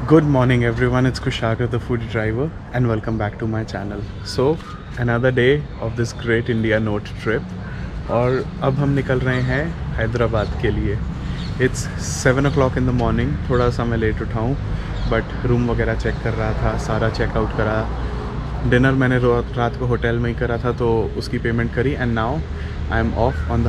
Good morning everyone, it's Kushagra the foodie driver and welcome back to my channel. So another day of this great India note trip और अब हम निकल रहे हैं हैदराबाद के लिए. It's 7 o'clock in the morning. थोड़ा सा मैं लेट उठा हूँ बट रूम वगैरह चेक कर रहा था, सारा चेकआउट करा. डिनर मैंने रात को होटल में ही करा था तो उसकी पेमेंट करी and now I am of on the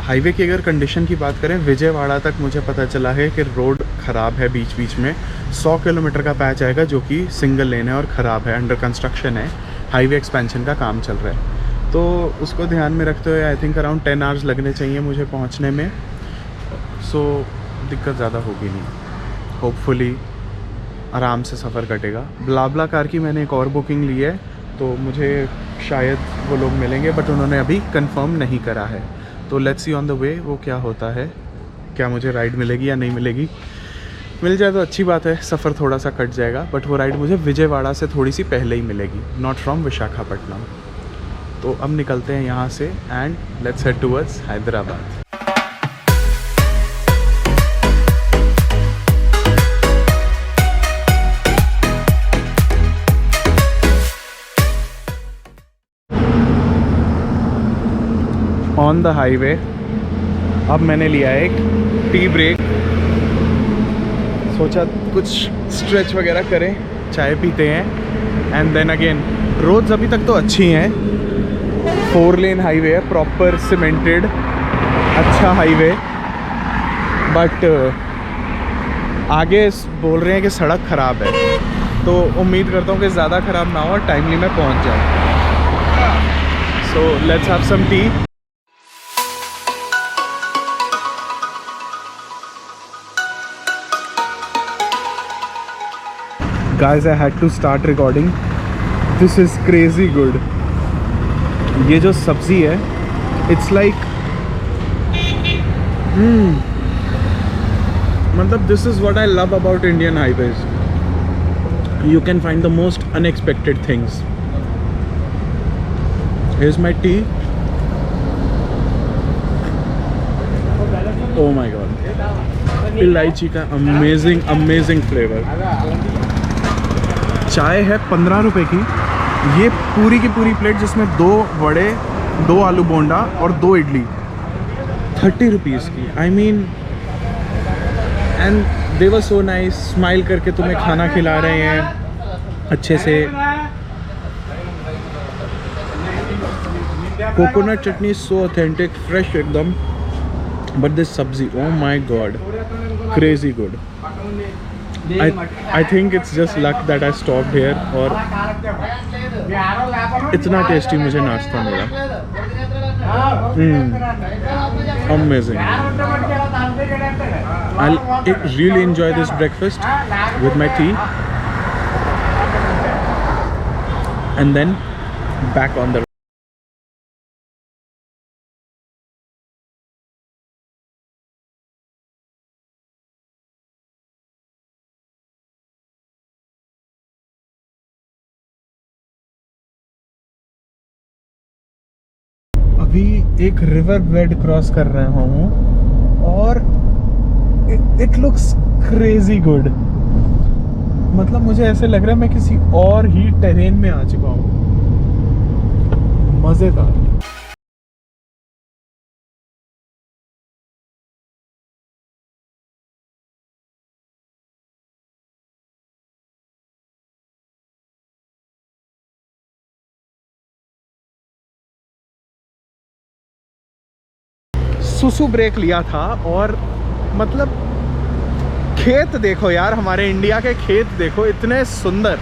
highway की अगर कंडीशन की बात करें, विजयवाड़ा तक मुझे पता चला है कि रोड ख़राब है. बीच बीच में 100 किलोमीटर का पैच आएगा जो कि सिंगल लेन है और ख़राब है, अंडर कंस्ट्रक्शन है, हाईवे एक्सपेंशन का काम चल रहा है. तो उसको ध्यान में रखते हुए आई थिंक अराउंड 10 आवर्स लगने चाहिए मुझे पहुंचने में. सो दिक्कत ज़्यादा होगी नहीं, होपफुली आराम से सफ़र कटेगा. ब्लाब्ला कार की मैंने एक और बुकिंग ली है तो मुझे शायद वो लोग मिलेंगे बट उन्होंने अभी कंफर्म नहीं करा है. तो let's see on the way वो क्या होता है, क्या मुझे राइड मिलेगी या नहीं मिलेगी. मिल जाए तो अच्छी बात है, सफ़र थोड़ा सा कट जाएगा बट वो राइड मुझे विजयवाड़ा से थोड़ी सी पहले ही मिलेगी, नॉट फ्रॉम विशाखापट्टनम. तो अब निकलते हैं यहाँ से and let's head towards Hyderabad. On the highway अब मैंने लिया एक टी ब्रेक. सोचा कुछ स्ट्रेच वगैरह करें, चाय पीते हैं एंड देन अगेन. रोड्स अभी तक तो अच्छी हैं, 4 लेन हाईवे है, प्रॉपर सीमेंटेड अच्छा हाईवे. बट आगे बोल रहे हैं कि सड़क ख़राब है तो उम्मीद करता हूँ कि ज़्यादा ख़राब ना हो और टाइमली मैं पहुँच जाऊँ. So let's have some tea. Guys, I had to start recording. This is crazy good. ये जो सब्ज़ी है, it's like, मतलब this is what I love about Indian highways. You can find the most unexpected things. Here's my tea. Oh my God. इलायची का amazing flavor. चाय है 15 रुपए की. ये पूरी की पूरी प्लेट जिसमें 2 वड़े, 2 आलू बोंडा और 2 इडली 30 रुपीज़ की. I mean and they were so nice. Smile करके तुम्हें खाना खिला रहे हैं अच्छे से. Coconut chutney so authentic, fresh एकदम. But this sabzi, oh my god, crazy good. I think it's just luck that I stopped here और इतना टेस्टी मुझे नाश्ता मिला. Amazing. I'll really enjoy this breakfast with my tea and then back on the अभी एक river bed cross कर रहे हूँ और इट लुक्स क्रेजी गुड. मतलब मुझे ऐसे लग रहा है मैं किसी और ही टेरेन में आ चुका हूँ. मज़ेदार. सुसु ब्रेक लिया था और मतलब खेत देखो यार, हमारे इंडिया के खेत देखो, इतने सुंदर.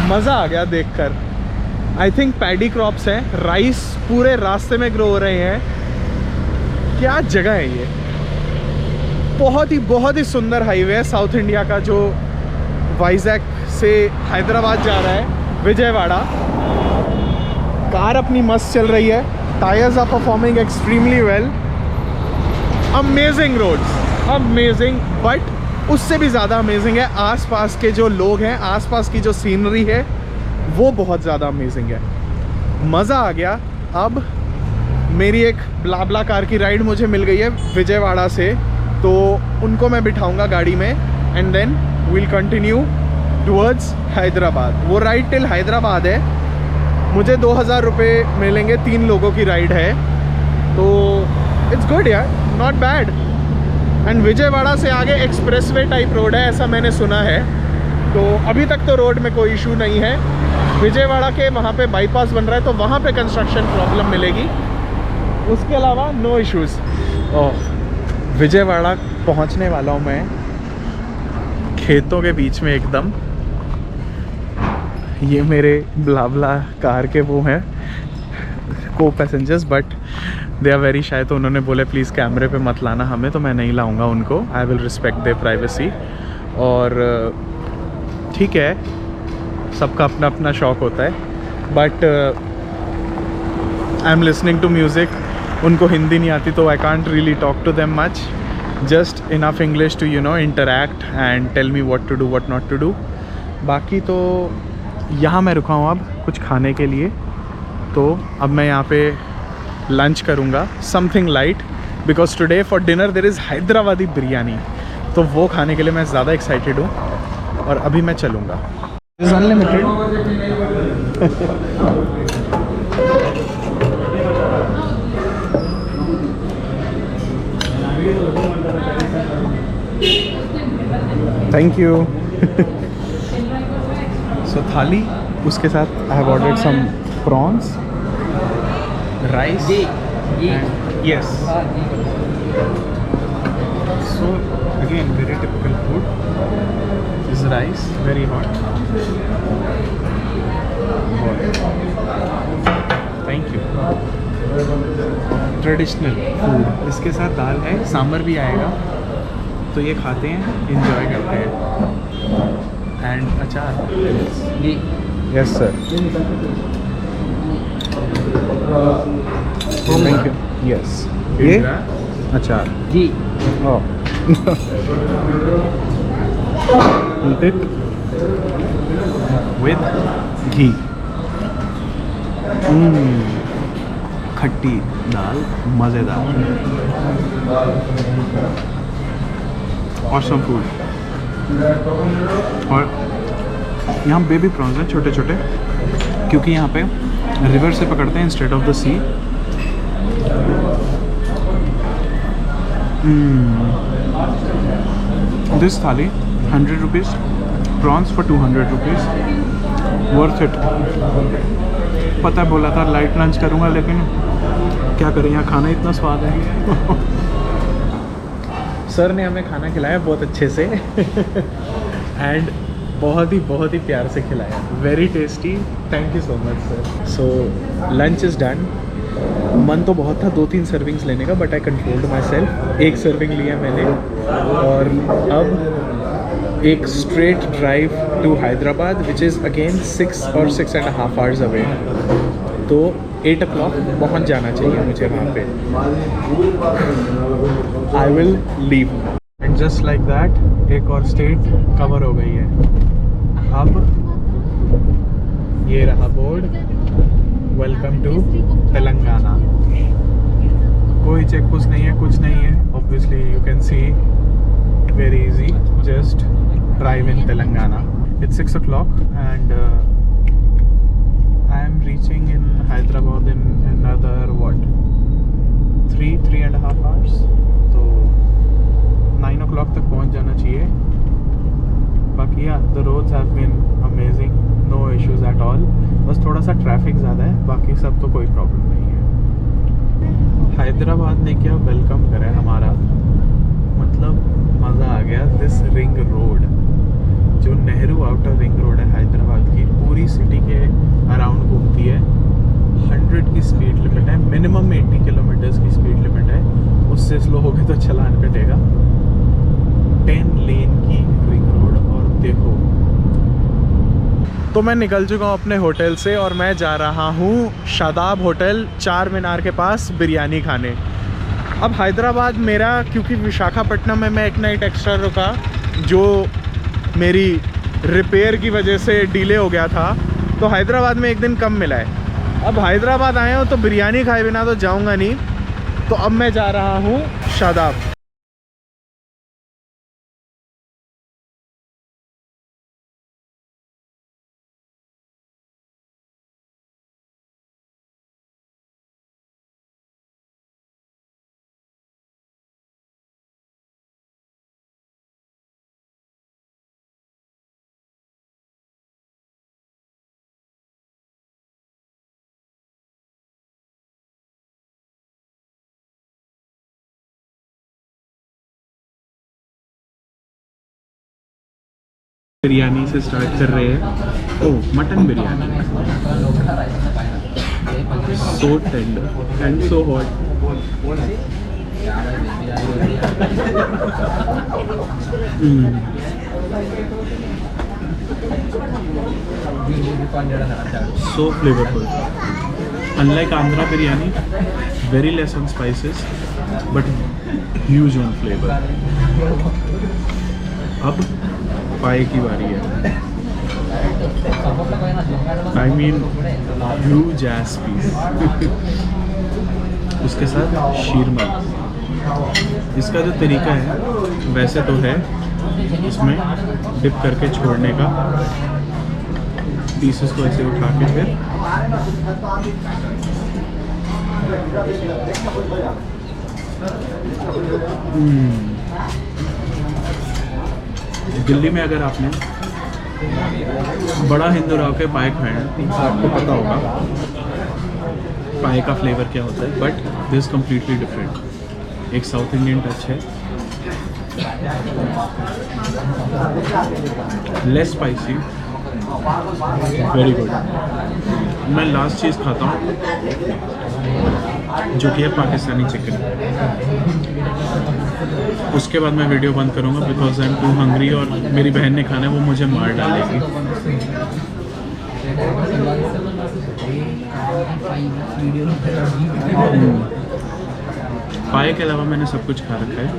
मज़ा आ गया देखकर. आई थिंक पैडी क्रॉप्स हैं, राइस पूरे रास्ते में ग्रो हो रहे हैं. क्या जगह है ये. बहुत ही सुंदर हाईवे है साउथ इंडिया का जो वाइजैक से हैदराबाद जा रहा है, विजयवाड़ा. कार अपनी मस्त चल रही है, tyres are performing extremely well. Amazing roads, amazing. But उससे भी ज़्यादा अमेजिंग है आसपास के जो लोग हैं, आसपास की जो सीनरी है वो बहुत ज़्यादा अमेजिंग है. मज़ा आ गया. अब मेरी एक ब्लाब्ला कार की राइड मुझे मिल गई है विजयवाड़ा से, तो उनको मैं बिठाऊंगा गाड़ी में and then we'll continue towards Hyderabad. वो राइड टिल हैदराबाद है। मुझे 2000 रुपये मिलेंगे, 3 लोगों की राइड है, तो इट्स गुड यार, नॉट बैड। एंड विजयवाड़ा से आगे एक्सप्रेसवे टाइप रोड है ऐसा मैंने सुना है, तो अभी तक तो रोड में कोई इशू नहीं है। विजयवाड़ा के वहाँ पे बाईपास बन रहा है, तो वहाँ पे कंस्ट्रक्शन प्रॉब्लम मिलेगी, उसके अलावा नो इश्यूज़। विजयवाड़ा पहुँचने वाला हूँ मैं खेतों के बीच में एकदम। ये मेरे ब्लाब्ला कार के वो हैं को passengers, but they are very shy, तो उन्होंने बोले प्लीज़ कैमरे पे मत लाना हमें, तो मैं नहीं लाऊंगा उनको। I will respect their privacy. और ठीक है, सबका अपना अपना शौक़ होता है, but I am listening to music. उनको हिंदी नहीं आती, तो I can't really talk to them much, just enough English to interact and tell me what to do what not to do. बाकी तो यहाँ मैं रुका हूँ अब कुछ खाने के लिए, तो अब मैं यहाँ पे लंच करूँगा, something light, because today for dinner there is Hyderabadi biryani, तो वो खाने के लिए मैं ज़्यादा एक्साइटेड हूँ। और अभी मैं चलूँगा। Is unlimited. Thank you. So thali, उसके साथ I have ordered some prawns, rice, yes. So again, very typical food. This is rice, very hot. Thank you. Traditional food. इसके साथ दाल है, सांभर भी आएगा, तो ये खाते हैं, enjoy करते हैं। And अचार। Yes sir. Thank you. Yes. ये अचार जी। Oh. Eat it with ghee. खट्टी दाल, मज़ेदार। Awesome food. और यहाँ बेबी प्रॉन्स हैं छोटे छोटे, क्योंकि यहाँ पे रिवर से पकड़ते हैं instead of the sea. This thali 100 rupees, prawns for 200 rupees, worth it. पता बोला था लाइट लंच करूँगा, लेकिन क्या करें, यहाँ खाना इतना स्वाद है। सर ने हमें खाना खिलाया बहुत अच्छे से एंड बहुत ही प्यार से खिलाया, very tasty. Thank you so much sir. So lunch is done. मन तो बहुत था 2-3 सर्विंग्स लेने का, but I controlled myself. 1 serving लिया मैंने, और अब एक straight drive to Hyderabad, which is again 6 और 6.5 आवर्स अवे। तो 8 o'clock पहुँच जाना चाहिए मुझे वहाँ पे। I will leave and just like that एक और स्टेट कवर हो गई है। अब ये रहा बोर्ड, वेलकम टू तेलंगाना। कोई चेक पोस्ट नहीं है, कुछ नहीं है। Obviously you can see very easy, just drive in Telangana. It's 6 o'clock and I am reaching in Hyderabad in another what 3.5 hours, तो 9 o'clock तक पहुंच जाना चाहिए। बाकी the roads have been amazing, no issues at all, बस थोड़ा सा traffic ज़्यादा है, बाकी सब तो कोई प्रॉब्लम नहीं है। हैदराबाद ने क्या वेलकम करा है हमारा, मतलब मज़ा आ गया। दिस रिंग रोड, जो नेहरू आउटर रिंग रोड है हैदराबाद की, पूरी सिटी के अराउंड घूमती है। 100 की स्पीड लिमिट है, मिनिमम 80 किलोमीटर्स की स्पीड लिमिट है, उससे स्लो हो गए तो चालान कटेगा। 10 लेन की रिंग रोड, और देखो। तो मैं निकल चुका हूँ अपने होटल से और मैं जा रहा हूँ शादाब होटल चार मीनार के पास बिरयानी खाने। अब हैदराबाद मेरा, क्योंकि विशाखापट्टनम में मैं एक नाइट एक्स्ट्रा रुका, जो मेरी रिपेयर की वजह से डिले हो गया था, तो हैदराबाद में एक दिन कम मिला है। अब हैदराबाद आया हूँ तो बिरयानी खाए बिना तो जाऊँगा नहीं, तो अब मैं जा रहा हूँ शादाब। बिरयानी से स्टार्ट कर रहे हैं। Oh, mutton biryani, so tender and so hot. So flavorful. Unlike Andhra biryani, very less on spices, but huge on flavor. अब पाए की बारी है। I mean huge ass piece. उसके साथ शीरमल। इसका जो तरीका है वैसे तो है इसमें डिप करके छोड़ने का, पीसेस को ऐसे उठा के फिर दिल्ली में अगर आपने बड़ा हिंदूराव के पाए खाए हैं तो आपको पता होगा पाए का फ्लेवर क्या होता है, बट दिस कम्प्लीटली डिफरेंट। एक साउथ इंडियन टच है, लेस स्पाइसी, वेरी गुड। मैं लास्ट चीज़ खाता हूँ जो कि है पाकिस्तानी चिकन। उसके बाद मैं वीडियो बंद करूँगा because I am too hungry, और मेरी बहन ने खाना है, वो मुझे मार डालेगी। पाए के अलावा मैंने सब कुछ खा रखा है।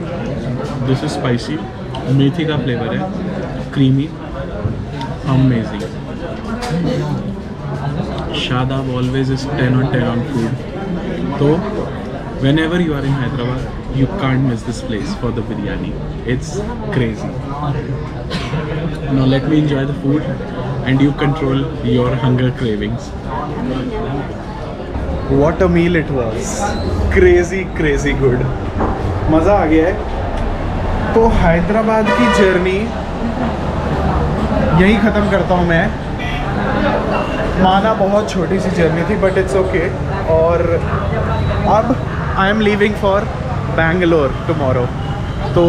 दिस इज स्पाइसी, मेथी का फ्लेवर है, creamy, amazing. Shadab always is 10 on 10 on food. तो whenever you are in Hyderabad, you can't miss this place for the biryani. It's crazy. Now let me enjoy the food and you control your hunger cravings. What a meal it was. Crazy, crazy good. मज़ा आ गया है। तो हैदराबाद की journey यहीं ख़त्म करता हूँ मैं। माना बहुत छोटी सी जर्नी थी बट इट्स ओके। और अब I am leaving for Bangalore tomorrow. तो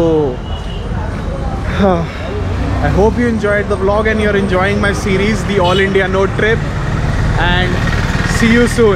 I hope you enjoyed the vlog and you're enjoying my series, the All India Note Trip, and see you soon.